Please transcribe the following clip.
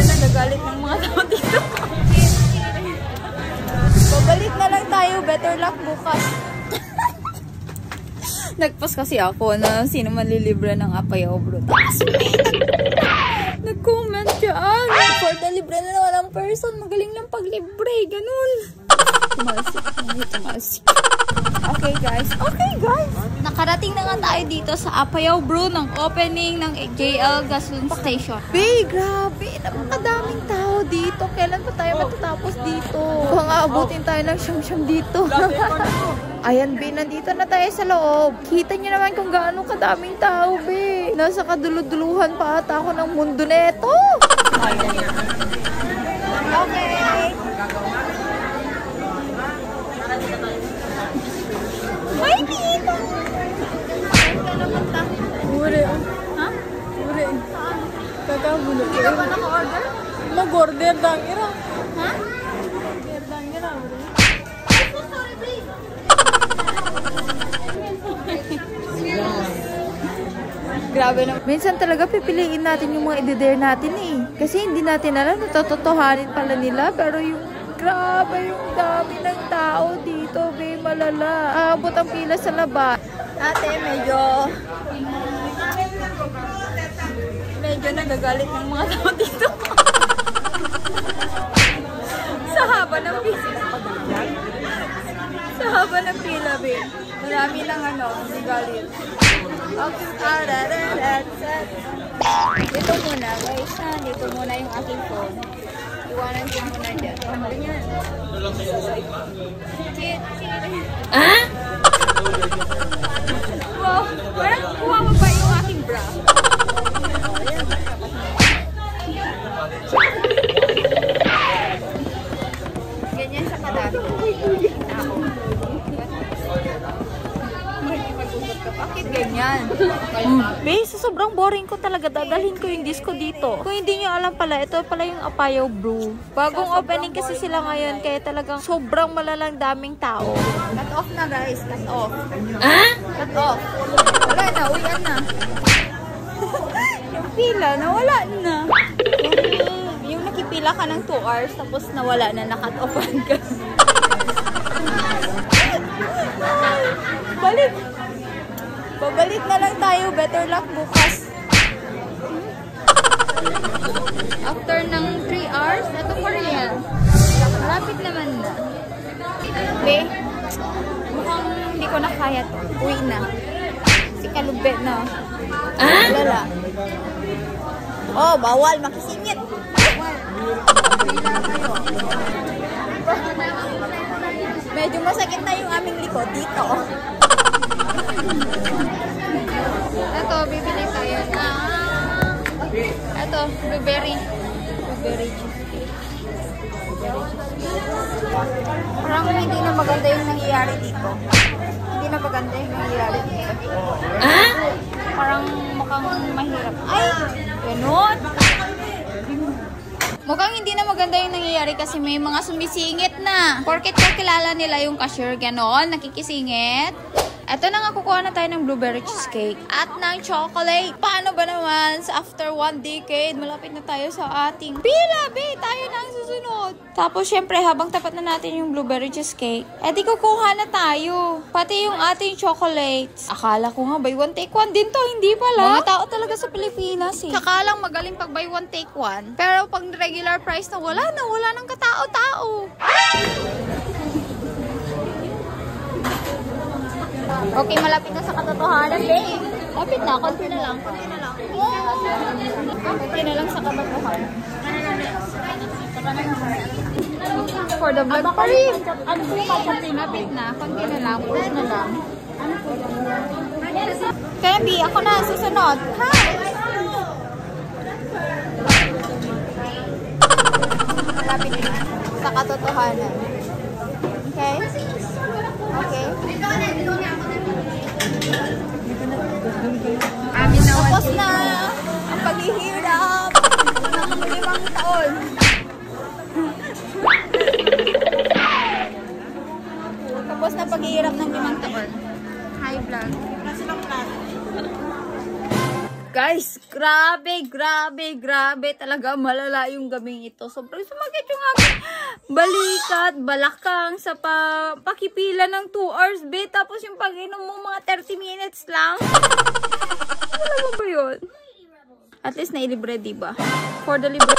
nagagalit ng mga tao dito. Babalik na lang tayo. Better luck bukas. Nagpost kasi ako na sino man lilibre ng Apayao Bro. Tapos nag-comment dyan. For the libre na walang person. Magaling lang paglibre. Ganun. Tumalsik. Okay guys. Nakarating na nga tayo dito sa Apayao Bro ng opening ng JL Gasoline Station. Babe, grabe. Napakadaming tao dito. Kailan pa tayo matatapos dito? Kung aabutin tayo ng siyam-siyam dito. Ayan, be, nandito na tayo sa loob. Kita nyo naman kung gaano kadaming tao, be. Nasa kaduluduluhan pa ata ako ng mundo neto. Okay. Ay, dito. Saan ka naman ta? Uri. Ha? Uri. Saan? Kakabulog. Hindi ka ba naka-order? Mag-order dang ira. Ha? Order dang ira, uri. Grabe naman. Minsan talaga pipiliin natin yung mga i-dare natin eh. Kasi hindi natin alam na totohanin pala nila. Pero yung grabe yung dami ng tao dito, be, malala. Aabot ang pila sa labas. Ate, medyo nagagalit ng mga tao dito. Sa haba ng pila. Sa haba ng pila, be. Marami lang nagalit. Okay, dito muna, guys. Dito muna yung aking phone. Iwanan ko muna dyan. Ganyan. Ah? Wow, parang kuha mo pa yung aking bra. Ganyan sa kadami. Bakit ganyan? Base, sobrang boring ko talaga. Dadalhin ko yung disco dito. Kung hindi nyo alam pala, ito pala yung Apayao Bro. Bagong opening kasi sila ngayon, kaya talagang sobrang malalang daming tao. Cut off na guys, cut off. Ah? Cut off. Wala na, uwian na. Yung pila, nawala na. Yung nakipila ka ng 2 hours, tapos nawala na, na-cut offan ka. Balik. Babalik na lang tayo. Better luck bukas. After ng 3 hours, ito pa rin. Malapit naman na. Okay. Mukhang hindi ko na kaya to. Uwi na. Si kalubet na. Ah? Lala. Oh, bawal. Makisingit. Medyo masakit na yung aming likod dito. Ito, bibili tayo na ito, blueberry cheesecake. Parang hindi na maganda yung nangyayari dito. Hindi na maganda yung nangyayari dito. Ah? Parang mukhang mahirap. Ay! Ganun! Mukhang hindi na maganda yung nangyayari kasi may mga sumisingit na. Porket kakilala nila yung cashier, ganon, nakikisingit. Eto na nga, kukuha na tayo ng blueberry cheesecake at ng chocolate. Paano ba naman sa after 1 decade, malapit na tayo sa ating pila, be, tayo na ang susunod. Tapos, syempre, habang tapat na natin yung blueberry cheesecake, di kukuha na tayo. Pati yung ating chocolates. Akala ko nga, buy one take one din to, hindi pala. Mga tao talaga sa Pilipinas eh. Kakalang magaling pag buy one take one. Pero pag regular price na wala ng katao-tao. Okay, malapit na sa katotohanan, babe. Lapit na, konti na lang. Konti na lang sa katotohanan. For the vlog pa rin. Ano po yung kapatid? Lapit na, konti na lang, push na lang. Kaya, B, ako na, susunod. Hi! Malapit na sa katotohanan. Okay? Okay. Tapos na ang paghihirap ng 5 taon. Tapos na paghihirap ng 5 taon. High blood. Guys, grabe talaga malala yung gabing ito. Sobrang sumakit yung aking balikat, balakang sa pakipila ng 2 hours, be. Tapos yung pag-inom mo mga 30 minutes lang. Wala mo ba yun? At least nailibre, diba? For the libre.